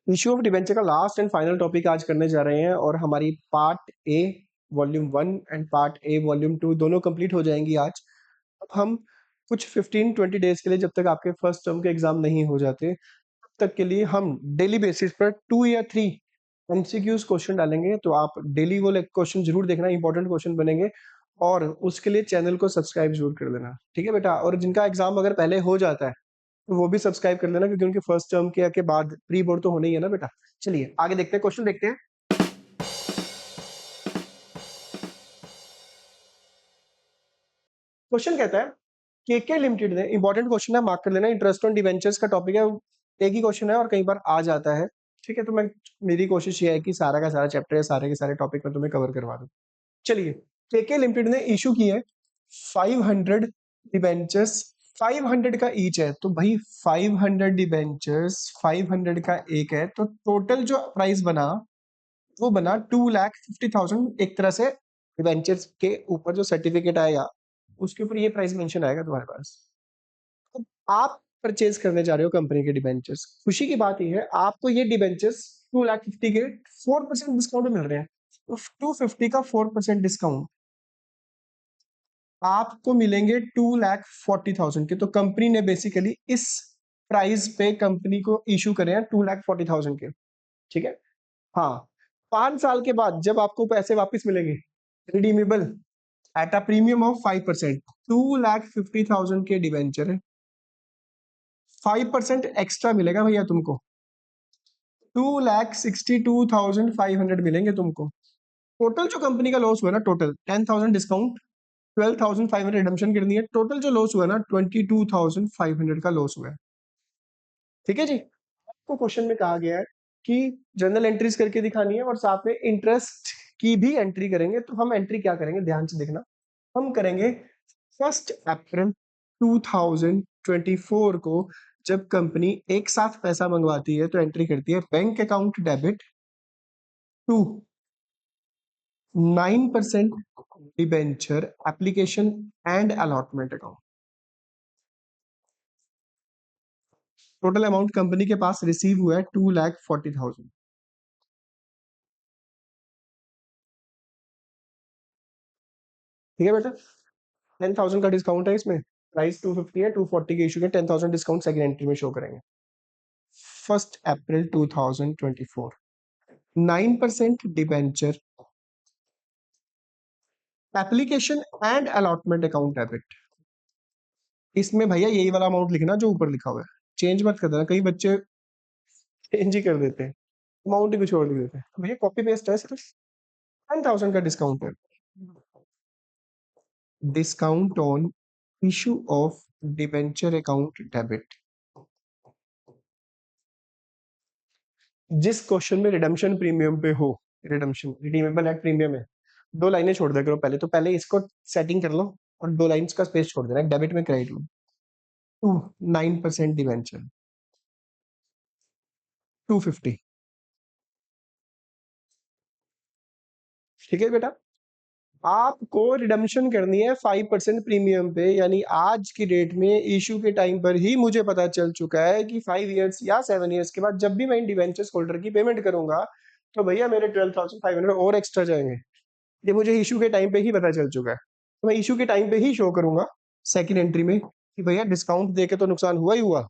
Issue of debenture का last and final topic आज करने जा रहे हैं और हमारी part A volume 1 and part A volume 2 दोनों कंप्लीट हो जाएंगी आज। अब हम कुछ 15-20 डेज के लिए, जब तक आपके फर्स्ट टर्म के एग्जाम नहीं हो जाते तब तक के लिए, हम डेली बेसिस पर 2 या 3 एमसीक्यूज क्वेश्चन डालेंगे। तो आप डेली वो क्वेश्चन जरूर देखना, इंपॉर्टेंट क्वेश्चन बनेंगे और उसके लिए चैनल को सब्सक्राइब जरूर कर देना, ठीक है बेटा। और जिनका एग्जाम अगर पहले हो जाता है तो वो भी सब्सक्राइब कर लेना, क्योंकि उनके फर्स्ट टर्म के बाद प्री बोर्ड तो होना ही है ना बेटा। चलिए आगे देखते हैं, क्वेश्चन देखते हैं। क्वेश्चन कहता है केके लिमिटेड ने, इंपॉर्टेंट क्वेश्चन है, मार्क कर लेना, इंटरेस्ट ऑन डिवेंचर्स का टॉपिक है। एक ही क्वेश्चन है और कई बार आ जाता है, ठीक है। तो मैं, मेरी कोशिश ये है कि सारा का सारा चैप्टर है, सारे के सारे टॉपिक में तुम्हें कवर करवा दूं। चलिए, केके लिमिटेड ने इशू की है 500 डिबेंचर्स, 500 का ईच है। तो भाई 500 डिबेंचर्स 500 का एक है, तो टोटल जो प्राइस बना वो बना 2,50,000। एक तरह से डिबेंचर्स के ऊपर जो सर्टिफिकेट आएगा उसके ऊपर ये प्राइस मेंशन आएगा तुम्हारे पास। अब आप परचेज करने जा रहे हो कंपनी के डिबेंचर्स। खुशी की बात यह है आपको ये डिबेंचर्स 2,50,000 के 4% डिस्काउंट मिल रहे हैं। तो 250 का 4% डिस्काउंट आपको मिलेंगे 2,40,000 के। तो कंपनी ने बेसिकली इस प्राइस पे कंपनी को इशू करे हैं 2,40,000 के, ठीक है। हाँ, 5 साल के बाद जब आपको पैसे वापस मिलेंगे, redeemable at a premium of 5%, 2,50,000 के डिवेंचर है, 5% एक्स्ट्रा मिलेगा भैया तुमको, 2,62,500 मिलेंगे तुमको। टोटल जो कंपनी का लॉस हुआ ना, टोटल 10,000 डिस्काउंट, 12,500 रिडम्पशन करनी है, टोटल जो लॉस हुआ ना 22,500 का लॉस हुआ है, ठीक है जी। आपको क्वेश्चन में कहा गया है कि जर्नल एंट्रीज करके दिखानी है और साथ में इंटरेस्ट की भी एंट्री करेंगे। तो हम एंट्री क्या करेंगे, ध्यान से देखना। हम करेंगे 1 अप्रैल 2024 को, जब कंपनी एक साथ पैसा मंगवाती है तो एंट्री करती है bank account debit to 9% debenture application and allotment account. Total amount company के पास रिसीव हुआ है 2,40,000, ठीक है बेटा। 10,000 का डिस्काउंट है इसमें, प्राइस 250 है, 240 के इशू के 10,000 डिस्काउंट सेकंड एंट्री में शो करेंगे। 1 अप्रैल 2024, 9% debenture application and allotment account debit. इसमें भैया यही वाला अमाउंट लिखना जो ऊपर लिखा हुआ है, चेंज मत कर देना, कई बच्चे चेंज ही कर देते हैं, अमाउंट ही कुछ और लिख देते हैं। तो भैया कॉपी पेस्ट है, सिर्फ 10,000 का डिस्काउंट है। Discount on issue of debenture account debit. जिस क्वेश्चन में रिडम्पशन प्रीमियम पे हो, रिडम्पशन रिडीमेबल एट प्रीमियम है, 2 लाइनें छोड़ दिया करो पहले। तो पहले इसको सेटिंग कर लो और 2 लाइन्स का स्पेस छोड़ देना, डेबिट में क्रेडिट में टू 9% डिवेंचर 250, ठीक है बेटा। आपको रिडम्पशन करनी है 5% प्रीमियम पे, यानी आज की डेट में इशू के टाइम पर ही मुझे पता चल चुका है कि 5 इयर्स या 7 इयर्स के बाद जब भी मैं इन डिवेंचर्स होल्डर की पेमेंट करूंगा तो भैया मेरे 12,500 और एक्स्ट्रा जाएंगे। ये मुझे इशू के टाइम पे ही पता चल चुका है, तो मैं इशू के टाइम पे ही शो करूंगा सेकंड एंट्री में कि भैया डिस्काउंट देके तो नुकसान हुआ ही हुआ,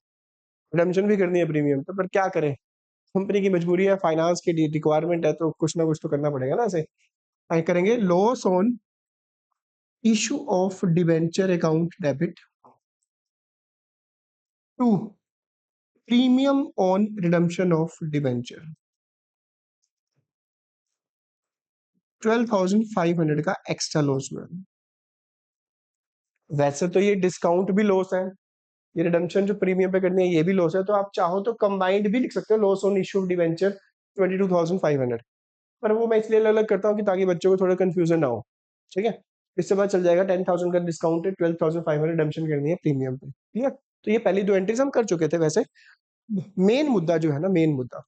रिडम्पशन भी करनी है प्रीमियम। तो पर क्या करें, कंपनी की मजबूरी है, फाइनेंस की रिक्वायरमेंट है, तो कुछ ना कुछ तो करना पड़ेगा ना। ऐसे करेंगे loss on issue of debenture account debit to premium on redemption of debenture, 12,500 का एक्स्ट्रा लॉस हुआ। वैसे तो ये डिस्काउंट भी लॉस है, ये रिडम्पशन जो प्रीमियम पे करनी है ये भी लॉस है, तो आप चाहो तो कंबाइंड भी लिख सकते हो, loss on issue of debenture 22,500। पर वो मैं इसलिए अलग अलग करता हूँ कि ताकि बच्चों को थोड़ा कंफ्यूजन ना हो, ठीक है। इससे पता चल जाएगा 10,000 का डिस्काउंट है, 12,500 रिडम्पशन करनी है प्रीमियम पे, क्लियर। तो ये पहली 2 एंट्रीज हम कर चुके थे। वैसे मेन मुद्दा जो है ना, मेन मुद्दा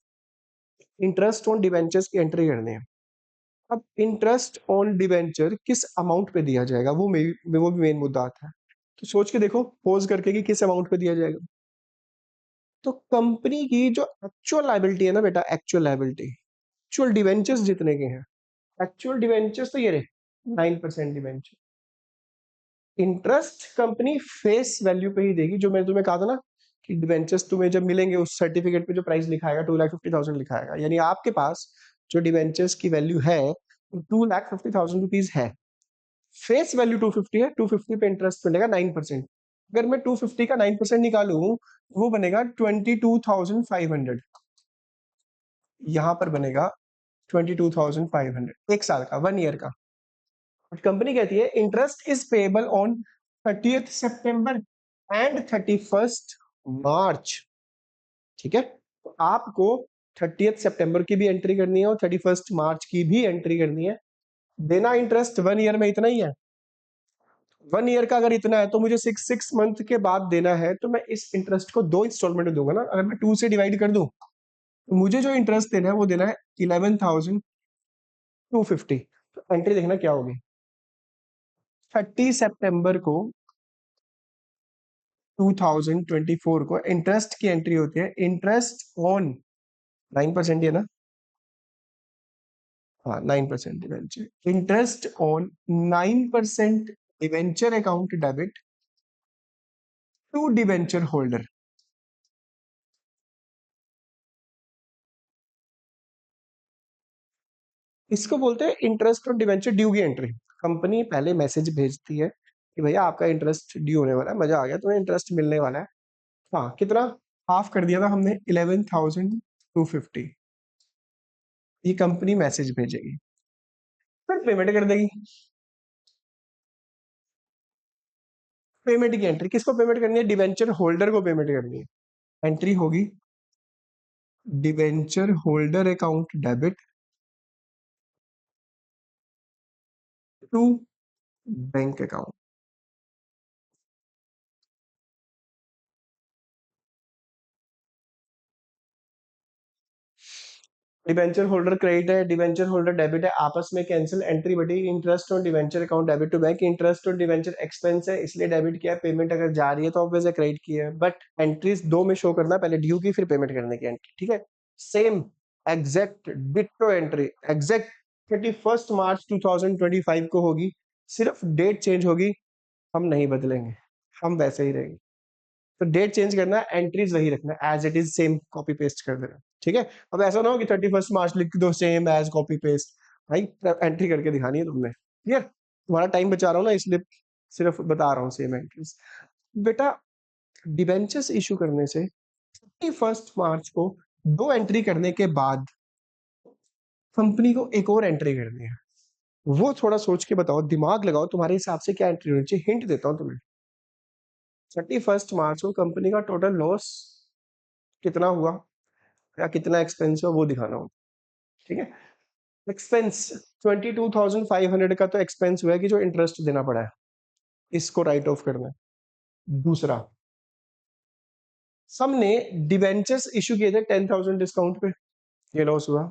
इंटरेस्ट ऑन डिबेंचर्स की एंट्री करनी है। अब इंटरेस्ट ऑन डिबेंचर किस अमाउंट पे दिया जाएगा, वो भी मेन मुद्दा आता है। तो सोच के देखो, पोज करके, कि किस अमाउंट पे दिया जाएगा। तो कंपनी की जो एक्चुअल लायबिलिटी है ना बेटा, एक्चुअल लायबिलिटी, एक्चुअल डिवेंचर्स जितने के हैं, एक्चुअल डिवेंचर्स तो ये रहे 9% debenture. Interest company face value पे ही देगी, जो मैंने तुम्हें कहा था ना कि डिवेंचर्स तुम्हें जब मिलेंगे उस सर्टिफिकेट पे जो प्राइस लिखाएगा 2,50,000 लिखाएगा, यानी आपके पास जो डिवेंचर्स की वैल्यू है 2,50,000 रुपीज है। फेस वैल्यू 250 है, 250 पे इंटरेस्ट मिलेगा 9%। अगर मैं 250 का 9% निकालूं वो बनेगा 22,500। यहां पर बनेगा 22,500 एक साल का, 1 ईयर का। कंपनी कहती है interest is payable on 30th September and 31st मार्च। ठीक है, तो आपको 30th सितंबर की भी एंट्री करनी है और 31st मार्च की भी एंट्री करनी है। देना इंटरेस्ट 1 ईयर में इतना ही है। 1 ईयर का अगर इतना है तो मुझे 6 मंथ के बाद देना है, तो मैं इस इंटरेस्ट को 2 इंस्टॉलमेंट में दूंगा ना। अगर मैं 2 से डिवाइड कर दूं तो मुझे जो इंटरेस्ट देना है वो देना है 11,250। तो एंट्री देखना क्या होगी। 30 सितंबर को 2024 को इंटरेस्ट की एंट्री होती है। इंटरेस्ट ऑन 9% है ना, हाँ 9% debenture. Interest on 9% debenture account debit to debenture holder. इसको बोलते हैं इंटरेस्ट ऑन डिवेंचर ड्यू की एंट्री। कंपनी पहले मैसेज भेजती है कि भैया आपका इंटरेस्ट ड्यू होने वाला है, मजा आ गया, तुम्हें इंटरेस्ट मिलने वाला है। हाँ कितना, हाफ कर दिया था हमने, 11,250। ये कंपनी मैसेज भेजेगी, फिर पेमेंट कर देगी। पेमेंट की एंट्री किसको पेमेंट करनी है, डिवेंचर होल्डर को पेमेंट करनी है। एंट्री होगी debenture holder account debit to bank account. Debenture holder credit है, डिवेंचर होल्डर डेबिट है, आपस में कैंसिल, एंट्री बटी interest on debenture account debit to bank. Interest on debenture expense है इसलिए डेबिट किया है, पेमेंट अगर जा रही है तो ऑब्वियस है क्रेडिट की है, बट एंट्रीज 2 में शो करना, पहले ड्यू की फिर पेमेंट करने की एंट्री। ठीक है, same exact ditto entry exact 31 मार्च 2025 को होगी, सिर्फ डेट चेंज होगी, हम नहीं बदलेंगे, हम वैसे ही रहेंगे। तो डेट चेंज करना है, एंट्रीज वही रखना, as it is same copy paste कर देना। ठीक है, अब ऐसा ना हो कि 31 मार्च लिख दो सेम एज कॉपी पेस्ट, भाई एंट्री करके दिखानी है तुमने। क्लियर, तुम्हारा टाइम बचा रहा हूँ ना इसलिए सिर्फ बता रहा हूँ सेम एंट्रीज। बेटा डिबेंचर्स इशू करने से 31 मार्च को 2 एंट्री करने के बाद कंपनी को एक और एंट्री करनी है। वो थोड़ा सोच के बताओ, दिमाग लगाओ, तुम्हारे हिसाब से क्या एंट्री होनी चाहिए, हिंट देता हूँ तुम्हें। 31 मार्च को कंपनी का टोटल लॉस कितना हुआ या कितना एक्सपेंस हुआ वो दिखाना हो। ठीक है, एक्सपेंस 22,500 का तो एक्सपेंस हुआ है कि जो इंटरेस्ट देना पड़ा है, इसको राइट ऑफ करना है। दूसरा, सबने डिवेंचर्स इशू किए थे 10,000 डिस्काउंट पे, ये लॉस हुआ।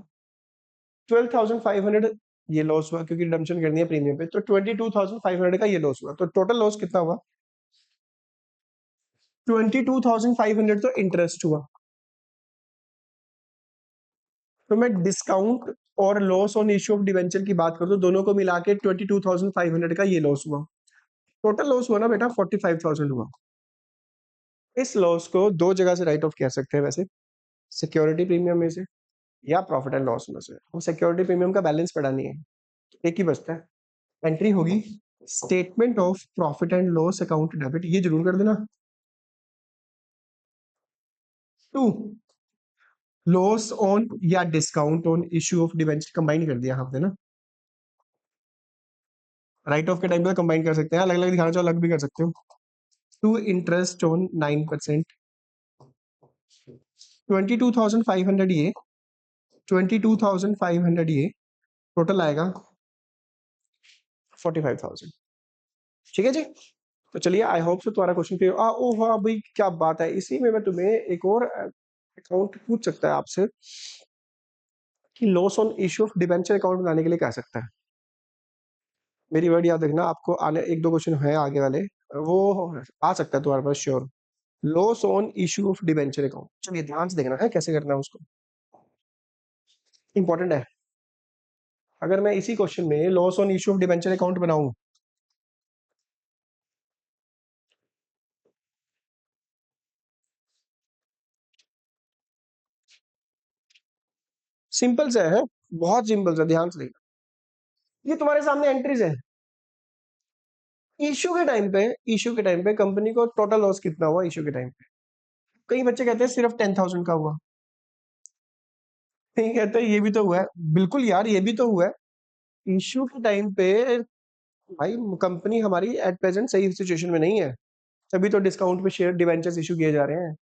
12,500 ये लॉस हुआ क्योंकि रिडम्पशन करनी है प्रीमियम पे, तो 22,500 का ये लॉस हुआ। तो टोटल लॉस कितना हुआ, 22,500 तो इंटरेस्ट हुआ। तो मैं डिस्काउंट और loss on issue of debenture की बात करूं तो दोनों को मिला के 22,500 का ये लॉस हुआ। टोटल लॉस हुआ ना बेटा 45,000 हुआ। इस लॉस को 2 जगह से राइट ऑफ कर सकते हैं वैसे, सिक्योरिटी प्रीमियम में से या प्रॉफिट एंड लॉस में से। वो सिक्योरिटी प्रीमियम का बैलेंस पड़ा नहीं है, एक ही बचता है। एंट्री होगी statement of profit and loss account debit, ये जरूर कर देना। 2 लॉस ऑन या discount on issue of debenture, combine कर दिया हमने ना। राइट ऑफ के टाइम पे कंबाइन कर सकते हैं, अलग अलग दिखाना चाहो अलग भी कर सकते हो। 2 इंटरेस्ट ऑन 9%, 22,500 ये 22,500 ये टोटल आएगा 45,000। ठीक है जी, तो चलिए आई होप सो तुम्हारा क्वेश्चन क्लियर। ओ वाह भाई क्या बात है, इसी में मैं तुम्हें एक और अकाउंट पूछ सकता है आपसे कि loss on issue of debenture account बनाने के लिए क्या सकता है। मेरी वर्ड याद रखना, आपको आने 1-2 क्वेश्चन है आगे वाले, वो आ सकता है तुम्हारे पास sure. Loss on issue of debenture account. चलिए ध्यान से देखना है कैसे करना है उसको, इंपॉर्टेंट है। अगर मैं इसी क्वेश्चन में loss on issue of debenture account बनाऊं, सिंपल से है, बहुत सिंपल से, ध्यान से देखना। ये तुम्हारे सामने एंट्रीज है। इश्यू के टाइम पे कंपनी को टोटल लॉस कितना हुआ इश्यू के टाइम पे? कई बच्चे कहते हैं सिर्फ 10,000 का हुआ, कहीं कहते हैं ये भी तो हुआ है। बिल्कुल यार, ये भी तो हुआ है इश्यू के टाइम पे। भाई कंपनी हमारी एट प्रेजेंट सही सिचुएशन में नहीं है, तभी तो डिस्काउंट पे शेयर डिवेंचर्स इशू किए जा रहे हैं,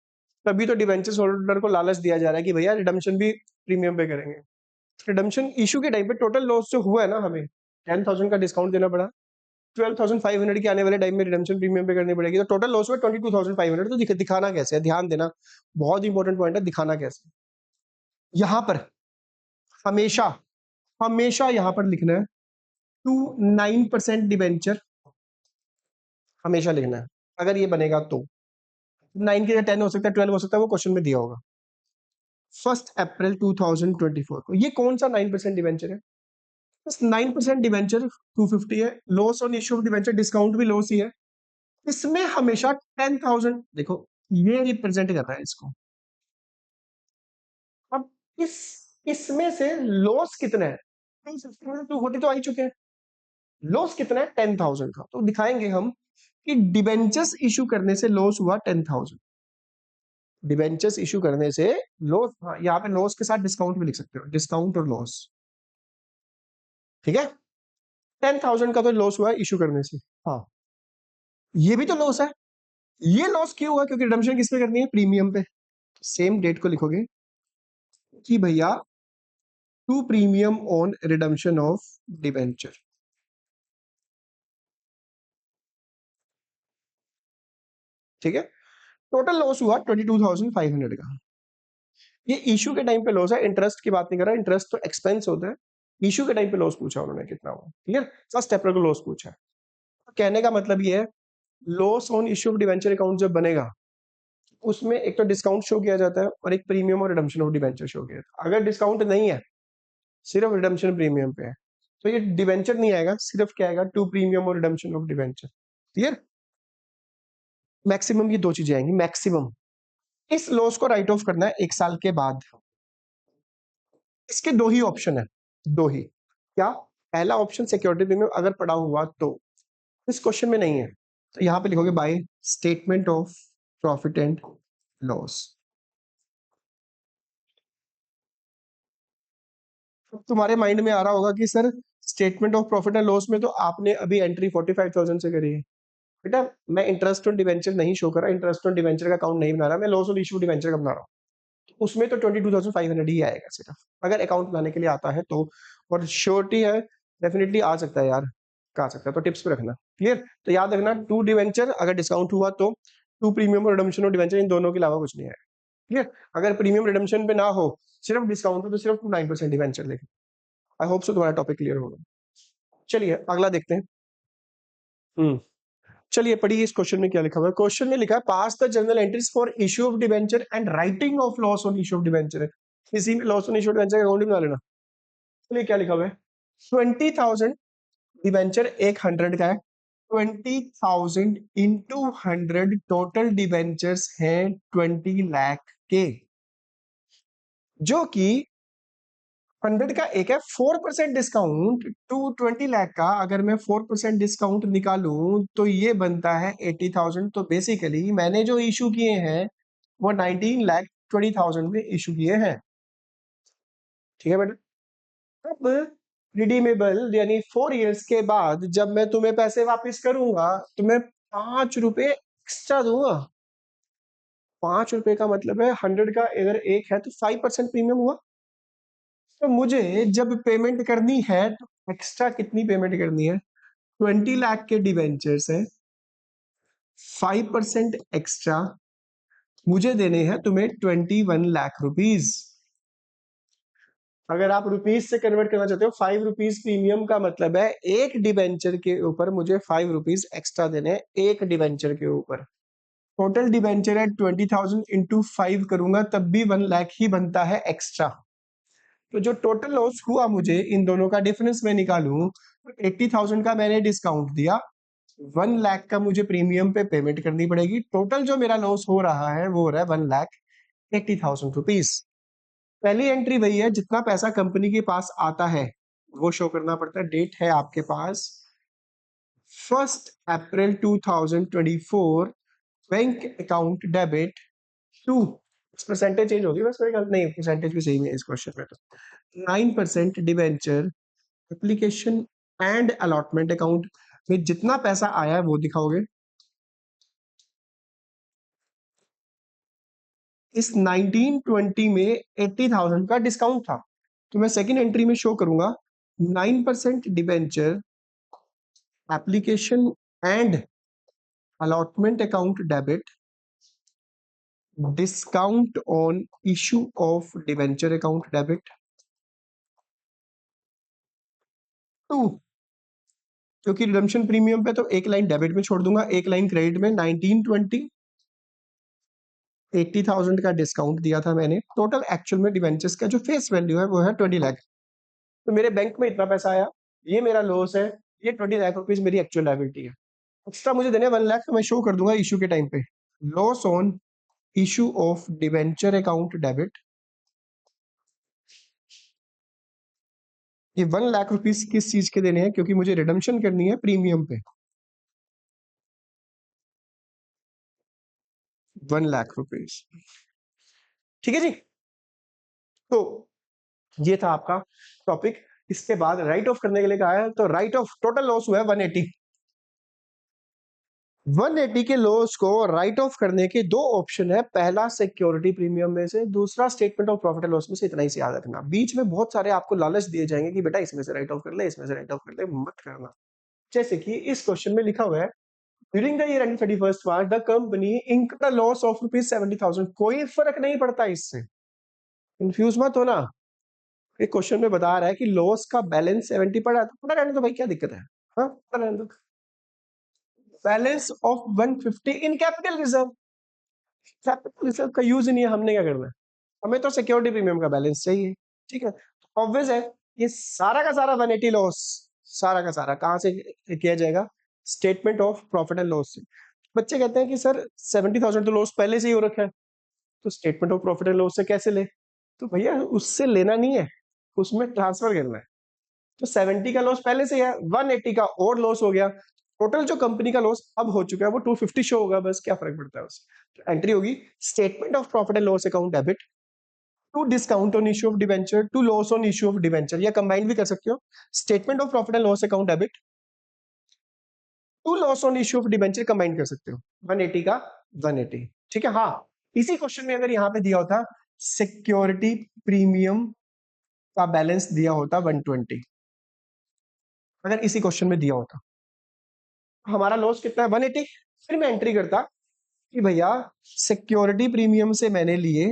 तभी तो डिवेंचर्स होल्डर को लालच दिया जा रहा है कि भैया रिडम्पशन भी प्रीमियम पे करेंगे। रिडम्पशन इशू के टाइम पे टोटल लॉस जो हुआ है ना, हमें 10,000 का डिस्काउंट देना पड़ा, 12,500 की आने वाले टाइम में रिडम्पशन प्रीमियम पे करनी पड़ेगी, तो टोटल लॉस हुआ 22,500। तो दिखाना कैसे है, ध्यान देना, बहुत इंपॉर्टेंट पॉइंट है, दिखाना कैसे। यहां पर हमेशा हमेशा यहां पर लिखना है टू 9% डिबेंचर, हमेशा लिखना है। अगर ये बनेगा तो 9 की जगह 10 हो सकता है, 12 हो सकता है, वो क्वेश्चन में दिया होगा। 1 अप्रैल 2024 को ये कौन सा 9% डिबेंचर है? बस 9% डिबेंचर 250 है, loss on issue of debenture discount भी लॉस ही है। इसमें हमेशा 10,000, देखो ये रिप्रेजेंट कर रहा है इसको। अब इस इसमें से लॉस कितना है? 240 तो आ ही चुके हैं, लॉस कितना है? 10,000 का। तो दिखाएंगे हम कि डिबेंचर्स इशू करने से लॉस हुआ 10,000। डिबेंचर्स इशू करने से लॉस, हाँ यहाँ पे लॉस के साथ डिस्काउंट भी लिख सकते हो, डिस्काउंट और लॉस, ठीक है। 10,000 का तो लॉस हुआ इशू करने से, हाँ ये भी तो लॉस है। ये लॉस क्यों हुआ? क्योंकि रिडम्पशन किस पे करनी है? प्रीमियम पे। सेम डेट को लिखोगे कि भैया to premium on redemption of debenture, ठीक है। टोटल लॉस हुआ 22,500 का। ये इशू के टाइम पे लॉस है, इंटरेस्ट की बात नहीं कर रहा, इंटरेस्ट तो एक्सपेंस होता है। इशू के टाइम पे लॉस पूछा उन्होंने कितना हुआ, क्लियर। फर्स्ट अप्रैल को लॉस पूछा है। कहने का मतलब ये है, loss on issue of debenture account जब बनेगा, उसमें एक तो डिस्काउंट शो किया जाता है और एक प्रीमियम और रिडम्पशन ऑफ डिबेंचर शो किया जाता है। अगर डिस्काउंट नहीं है, सिर्फ रिडम्पशन प्रीमियम पे है, तो ये डिबेंचर नहीं आएगा, सिर्फ क्या आएगा? टू प्रीमियम और redemption of debenture, clear. Maximum ये दो चीजें आएंगी, मैक्सिमम। इस लॉस को राइट ऑफ करना है 1 साल के बाद। इसके दो ही ऑप्शन है, दो ही। क्या? पहला ऑप्शन सिक्योरिटी प्रीमियम अगर पड़ा हुआ तो, इस क्वेश्चन में नहीं है, तो यहां पे लिखोगे by statement of profit and loss. तुम्हारे माइंड में आ रहा होगा कि sir statement of profit and loss में तो आपने अभी एंट्री 45,000 से करी है। बेटा मैं इंटरेस्ट ऑन डिवेंचर नहीं शो कर रहा, इंटरेस्ट ऑन डिवेंचर का अकाउंट नहीं बना रहा, मैं लॉस ऑन इशू डिवेंचर का बना रहा हूँ। उसमें तो 22,500 ही आएगा सिर्फ, अगर अकाउंट बनाने के लिए आता है तो। और श्योरिटी है, डेफिनेटली आ सकता है यार, आ सकता है, तो टिप्स पे रखना, क्लियर। तो याद रखना, टू डिवेंचर अगर डिस्काउंट हुआ तो, टू प्रीमियम और रिडम्पशन ऑफ डिवेंचर, इन दोनों के अलावा कुछ नहीं है, क्लियर। अगर प्रीमियम रिडम्पशन पे ना हो, सिर्फ डिस्काउंट हो, तो सिर्फ 9% डिवेंचर देखना। आई होप सो तुम्हारा टॉपिक क्लियर होगा। चलिए अगला देखते हैं। हम्म चलिए पढ़िए, इस क्वेश्चन में क्या लिखा हुआ है। क्वेश्चन में लिखा है pass the journal entries for issue of debenture and writing off loss on issue of debenture. इसी में loss on issue of debenture का अकाउंट ही बना लेना। चलिए क्या लिखा हुआ है, 20,000 डिबेंचर 100 का है, 20,000 इंटू 100 टोटल डिबेंचर्स हैं 20 लाख के, जो कि 100 का एक है 4% डिस्काउंट टू 20 लाख का। अगर मैं 4% डिस्काउंट निकालूं तो ये बनता है 80,000। तो बेसिकली मैंने जो इशू किए हैं वो 19,20,000 में इशू किए हैं, ठीक है बेटा। अब रिडीमेबल यानी 4 इयर्स के बाद जब मैं तुम्हें पैसे वापस करूंगा तो मैं 5 रुपए एक्स्ट्रा दूंगा। 5 रुपए का मतलब है 100 का अगर एक है तो 5% प्रीमियम हुआ। तो मुझे जब पेमेंट करनी है तो एक्स्ट्रा कितनी पेमेंट करनी है? 20 लाख के डिवेंचर्स है, 5% एक्स्ट्रा मुझे देने हैं तुम्हें 21 लाख रुपीज। अगर आप रुपीज से कन्वर्ट करना चाहते हो, 5 रुपीज प्रीमियम का मतलब है एक डिवेंचर के ऊपर मुझे 5 रुपीज एक्स्ट्रा देने हैं, एक डिवेंचर के ऊपर। टोटल डिवेंचर है 20,000 इंटू 5 करूंगा तब भी 1 लाख ही बनता है एक्स्ट्रा। तो जो टोटल लॉस हुआ मुझे इन दोनों का डिफरेंस मैं निकालूं, 80,000 का मैंने डिस्काउंट दिया, 1 लाख का मुझे प्रीमियम पे पेमेंट करनी पड़ेगी। टोटल जो मेरा लॉस हो रहा है वो हो रहा है 1,80,000 रुपीज। पहली एंट्री वही है, जितना पैसा कंपनी के पास आता है वो शो करना पड़ता है। डेट है आपके पास 1 अप्रैल 2024, bank account debit to, percentage change होगी बस, कोई गलत नहीं, परसेंटेज भी सही है इस क्वेश्चन में। तो 9% debenture application and allotment account में जितना पैसा आया है वो दिखाओगे। इस 1920 में 80,000 का डिस्काउंट था, तो मैं सेकंड एंट्री में शो करूंगा 9% debenture application and allotment account debit, discount on issue of debenture account debit to, क्योंकि रिडम्पशन प्रीमियम पे तो एक लाइन डेबिट में छोड़ दूंगा, एक लाइन क्रेडिट में। 1920 80,000 का डिस्काउंट दिया था मैंने, टोटल एक्चुअल में डिवेंचर्स का जो फेस वैल्यू है वो है 20 लाख। तो मेरे बैंक में इतना पैसा आया, ये मेरा लॉस है, ये 20 लाख रुपीज मेरी एक्चुअल लायबिलिटी है। एक्स्ट्रा मुझे देने 1 लाख, तो मैं शो कर दूंगा इशू के टाइम पे, loss on issue of debenture account debit. ये 1 लाख रुपीज किस चीज के देने हैं, क्योंकि मुझे रिडम्पशन करनी है प्रीमियम पे, 1 लाख रुपीज। ठीक है जी। तो ये था आपका टॉपिक। इसके बाद राइट ऑफ करने के लिए कहा है, तो राइट ऑफ टोटल लॉस हुआ है 180। 180 के लॉस को राइट ऑफ करने के दो ऑप्शन है, पहला सिक्योरिटी प्रीमियम में से, दूसरा statement of profit and loss में से। इतना ही से याद रखना, बीच में बहुत सारे आपको लालच दिए जाएंगे कि बेटा इसमें से राइट ऑफ कर ले, इसमें से राइट ऑफ कर ले, मत करना। जैसे कि इस क्वेश्चन में लिखा हुआ है, during the year ending 31st March the company incurred the loss of ₹70,000। कोई फर्क नहीं पड़ता इससे, कंफ्यूज मत होना। ये क्वेश्चन में बता रहा है कि लॉस का बैलेंस 70 पड़ा है, तो पड़ा रहने दो भाई, क्या दिक्कत है। हाँ, पड़ा रहने दो। Balance of 150 in capital reserve. Capital reserve का यूज ही नहीं है, हमने क्या करना है, हमें तो सिक्योरिटी प्रीमियम का बैलेंस चाहिए। ठीक है, ऑब्वियस है, ये सारा का सारा 180 लॉस, सारा का सारा कहां से किया जाएगा, statement of profit and loss से। बच्चे कहते हैं कि सर 70,000 तो लॉस पहले से ही हो रखा है, तो statement of profit and loss से कैसे ले। तो भैया उससे लेना नहीं है, उसमें ट्रांसफर करना है। तो 70 का लॉस पहले से है, 180 का और लॉस हो गया, टोटल जो कंपनी का लॉस अब हो चुका है वो 250 शो होगा, बस क्या फर्क पड़ता है उससे। तो एंट्री होगी statement of profit and loss account debit to discount on issue of debenture to loss on issue of debenture, या कंबाइन भी कर सकते हो, statement of profit and loss account debit to loss on issue of debenture combine कर सकते हो, 180 का 180। ठीक है। हाँ, इसी क्वेश्चन में अगर यहाँ पे दिया होता सिक्योरिटी प्रीमियम का बैलेंस दिया होता 120, अगर इसी क्वेश्चन में दिया होता, हमारा लॉस कितना है 180, फिर मैं एंट्री करता कि भैया सिक्योरिटी प्रीमियम से मैंने लिए,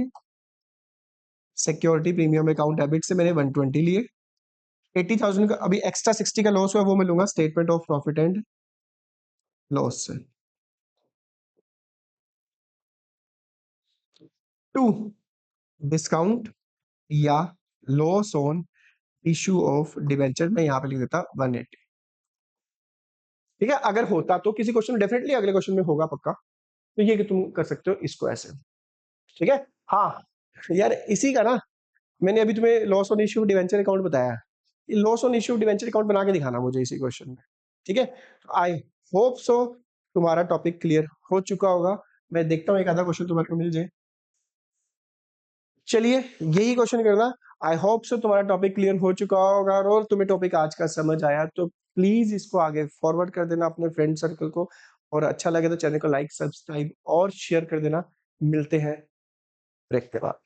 सिक्योरिटी प्रीमियम अकाउंट डेबिट से मैंने 120 लिए, 80,000 का अभी एक्स्ट्रा 60 का लॉस हुआ, वो मैं लूंगा statement of profit and loss से। टू डिस्काउंट या loss on issue of debenture, मैं यहां पे लिख देता 180। ठीक है, अगर होता तो किसी क्वेश्चन में डेफिनेटली अगले क्वेश्चन में होगा पक्का, तो ये कि तुम कर सकते हो इसको ऐसे। ठीक है। हाँ यार, इसी का ना मैंने अभी तुम्हें loss on issue debenture account बताया, loss on issue debenture account बना के दिखाना मुझे इसी क्वेश्चन में। ठीक है, आई होप सो तुम्हारा टॉपिक क्लियर हो चुका होगा। मैं देखता हूँ एक आधा क्वेश्चन तुम्हारे को मिल जाए। चलिए यही क्वेश्चन करना। आई होप सो तुम्हारा टॉपिक क्लियर हो चुका होगा, और तुम्हें टॉपिक आज का समझ आया तो प्लीज इसको आगे फॉरवर्ड कर देना अपने फ्रेंड सर्कल को, और अच्छा लगे तो चैनल को लाइक सब्सक्राइब और शेयर कर देना। मिलते हैं ब्रेक के बाद।